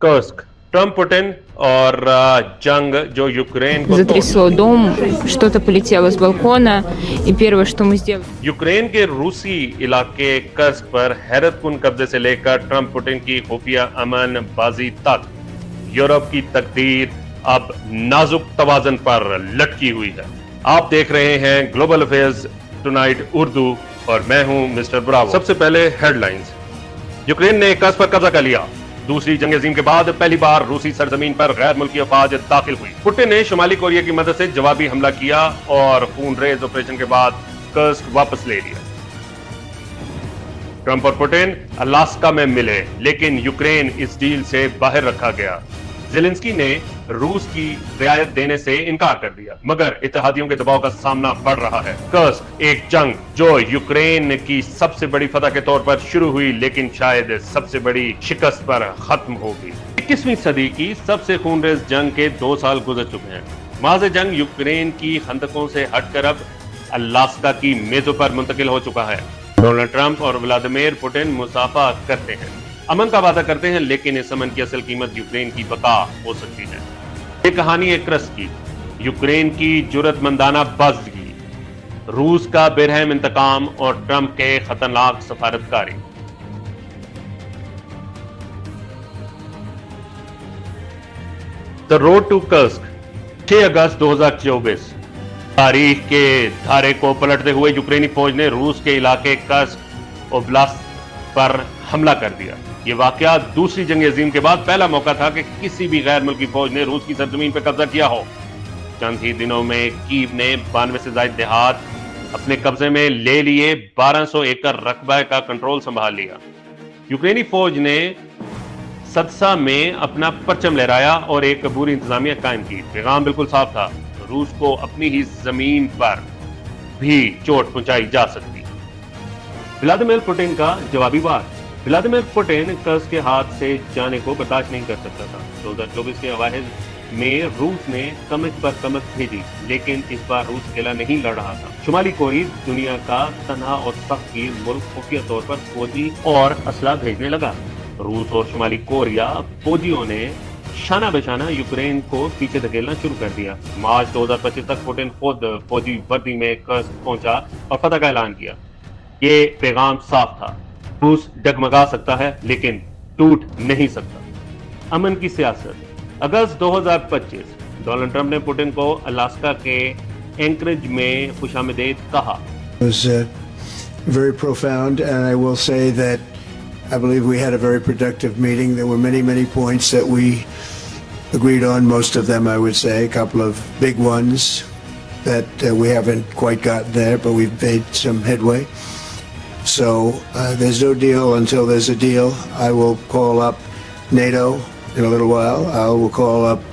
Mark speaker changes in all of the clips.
Speaker 1: Kursk, Trump, Putin और जंग जो यूक्रेन को
Speaker 2: Затрясло дом, что-то полетело с балкона, и первое, что мы сделали...
Speaker 1: यूक्रेन के रूसी इलाके कर्स्क पर हैरतकुन कब्जे से लेकर ट्रम्प पुतिन की खुफिया अमन बाजी तक यूरोप की तकदीर अब नाजुक तवाज़न पर लटकी हुई है। आप देख रहे हैं ग्लोबल अफेयर्स टुनाइट उर्दू और मैं हूं मिस्टर ब्रावो। सबसे पहले हेडलाइंस। यूक्रेन ने कर्स्क पर कब्जा कर लिया। दूसरी जंग अजीम के बाद पहली बार रूसी सरजमीन पर गैर मुल्की अफवाज दाखिल हुई। पुतिन ने शुमाली कोरिया की मदद से जवाबी हमला किया और खूनरेज ऑपरेशन के बाद कर्स्क वापस ले लिया। ट्रंप और पुतिन अलास्का में मिले, लेकिन यूक्रेन इस डील से बाहर रखा गया। ज़ेलेंस्की ने रूस की रियायत देने से इनकार कर दिया, मगर इत्तेहादियों के दबाव का सामना बढ़ रहा है। कर्स्क एक जंग जो यूक्रेन की सबसे बड़ी फतह के तौर पर शुरू हुई, लेकिन शायद सबसे बड़ी शिकस्त पर खत्म होगी। 21वीं सदी की सबसे खूनरेज जंग के 2 साल गुजर चुके हैं। माज़ जंग यूक्रेन की खंदकों से हटकर अब अलास्का की मेजों पर मुंतकिल हो चुका है। डोनाल्ड ट्रंप और व्लादिमीर पुतिन मुसाफा करते हैं, अमन का वादा करते हैं, लेकिन इस अमन की असल कीमत यूक्रेन की बका हो सकती है। ये कहानी एक कर्स्क की, यूक्रेन की जुर्रतमंदाना बाज़गी, रूस का बेरहम इंतकाम और ट्रंप के खतरनाक सफारतकारी। द रोड टू कर्स्क, 6 अगस्त 2024। तारीख के धारे को पलटते हुए यूक्रेनी फौज ने रूस के इलाके कर्स्क ओब्लास्ट पर हमला कर दिया। ये वाकया दूसरी जंग अजीम के बाद पहला मौका था कि किसी भी गैर मुल्की फौज ने रूस की सरजमीन पर कब्जा किया हो। चंद ही दिनों में कीव ने 92 से ज्यादा देहात अपने कब्जे में ले लिए, 1200 एकड़ रकबे का कंट्रोल संभाल लिया। यूक्रेनी फौज ने सदसा में अपना परचम लहराया और एक अबूरी इंतजामिया कायम की। पैगाम बिल्कुल साफ था, रूस को अपनी ही जमीन पर भी चोट पहुंचाई जा सकती। व्लादिमीर पुतिन का जवाबी वार। व्लादिमीर पुतिन कर्स्क के हाथ से जाने को बर्दाश्त नहीं कर सकता था। 2024 के अवाहिर में रूस ने कमक पर कमक भेजी, लेकिन इस बार रूस अकेला नहीं लड़ रहा था। शुमाली कोरिया दुनिया का तन्हा और सख्त गिर मुल्क खुफिया तौर पर फौजी और असला भेजने लगा। रूस और शुमाली कोरिया फौजियों ने शाना बेशाना यूक्रेन को पीछे धकेलना शुरू कर दिया। मार्च 2025 तक पुतिन खुद फौजी वर्दी में कर्स्क पहुंचा और फतह का ऐलान किया। ये पैगाम साफ था, रूस डगमगा सकता है लेकिन टूट नहीं सकता। अमन की सियासत। अगस्त 2025 डोनाल्ड ट्रंप ने पुतिन को अलास्का के एंकरेज में खुशामदीद कहा।
Speaker 3: It was very profound, and I will say that I believe we had a very productive meeting. There were many points that we agreed on, most of them I would say, a couple of big ones that we haven't quite gotten there, but we've made some headway. So there's no deal until there's a deal. I will call up NATO in a little while. I will call up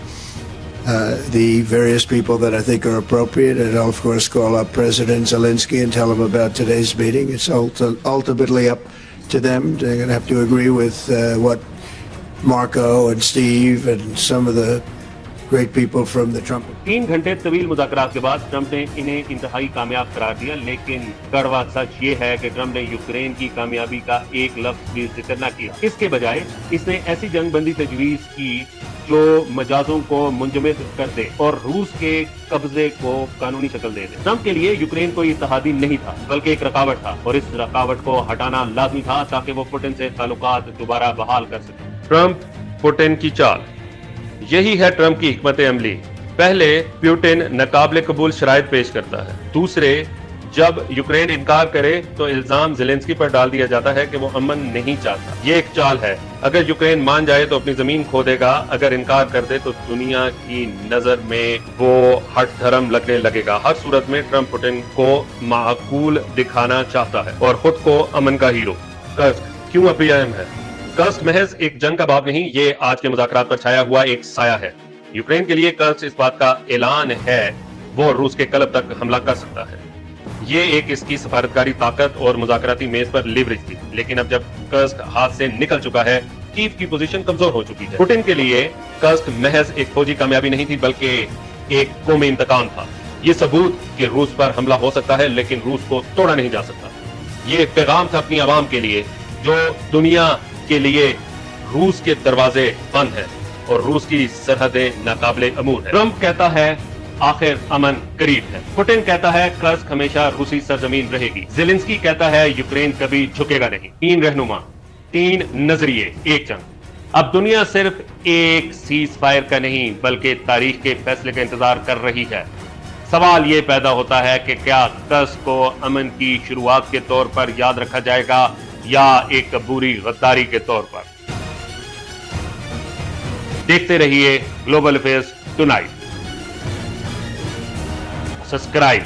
Speaker 3: the various people that I think are appropriate, and I'll of course call up President Zelensky and tell him about today's meeting. It's ultimately up to them. They're going to have to agree with what Marco and Steve and some of the great people from the Trump.
Speaker 1: 3 घंटे तवील मुज़ाकरात के बाद Trump ने इन्हें इंतहाई कामयाब करार दिया, लेकिन कड़वा सच ये है कि ट्रंप ने यूक्रेन की कामयाबी का एक लफ्ज भी जिक्र न किया। इसके बजाय इसने ऐसी जंग बंदी तजवीज की जो मजाजों को मुंजमद कर दे और रूस के कब्जे को कानूनी शक्ल दे दे। ट्रंप के लिए यूक्रेन कोई इत्तेहादी नहीं था, बल्कि एक रकावट था, और इस रकावट को हटाना लाजमी था ताकि वो पुतिन से ताल्लुकात दोबारा बहाल कर सके। ट्रंप पुतिन की चाल। यही है ट्रंप की हिकमत अमली। पहले पुतिन नाकाबिले कबूल शराइत पेश करता है, दूसरे जब यूक्रेन इनकार करे तो इल्जाम ज़ेलेंस्की पर डाल दिया जाता है कि वो अमन नहीं चाहता। ये एक चाल है, अगर यूक्रेन मान जाए तो अपनी जमीन खो देगा, अगर इनकार कर दे तो दुनिया की नजर में वो हट धर्म लगने लगेगा। हर सूरत में ट्रंप पुतिन को माकूल दिखाना चाहता है और खुद को अमन का हीरो। कर्स्क क्यों अभी अहम है? कर्स्क महज एक जंग का बाब नहीं, ये आज के मुज़ाकरात पर छाया हुआ एक साया है। यूक्रेन के लिए कर्स्क इस बात का ऐलान है वो रूस के कलब तक हमला कर सकता है। ये एक इसकी सफारतकारी ताकत और मुज़ाकराती मेज पर लिवरेज थी, लेकिन अब जब कर्स्क हाथ से निकल चुका है, कीव की पोजीशन कमजोर हो चुकी है। पुतिन के लिए कर्स्क महज एक फौजी कामयाबी नहीं थी, बल्कि एक कौमी इंतकाम था। ये सबूत कि रूस पर हमला हो सकता है, लेकिन रूस को तोड़ा नहीं जा सकता। ये एक पैगाम था अपनी आवाम के लिए, जो दुनिया के लिए रूस के दरवाजे बंद हैं और रूस की सरहदें नाकाबिले अमूर है। ट्रंप कहता है आखिर अमन करीब है। पुतिन कहता है कर्स्क हमेशा रूसी सरजमीन रहेगी। ज़ेलेंस्की कहता है यूक्रेन कभी झुकेगा नहीं। तीन रहनुमा, तीन नजरिए, एक जंग। अब दुनिया सिर्फ एक सीज फायर का नहीं बल्कि तारीख के फैसले का इंतजार कर रही है। सवाल ये पैदा होता है कि क्या कर्स्क को अमन की शुरुआत के तौर पर याद रखा जाएगा या एक बुरी गद्दारी के तौर पर। देखते रहिए ग्लोबल अफेयर्स टुनाइट। सब्सक्राइब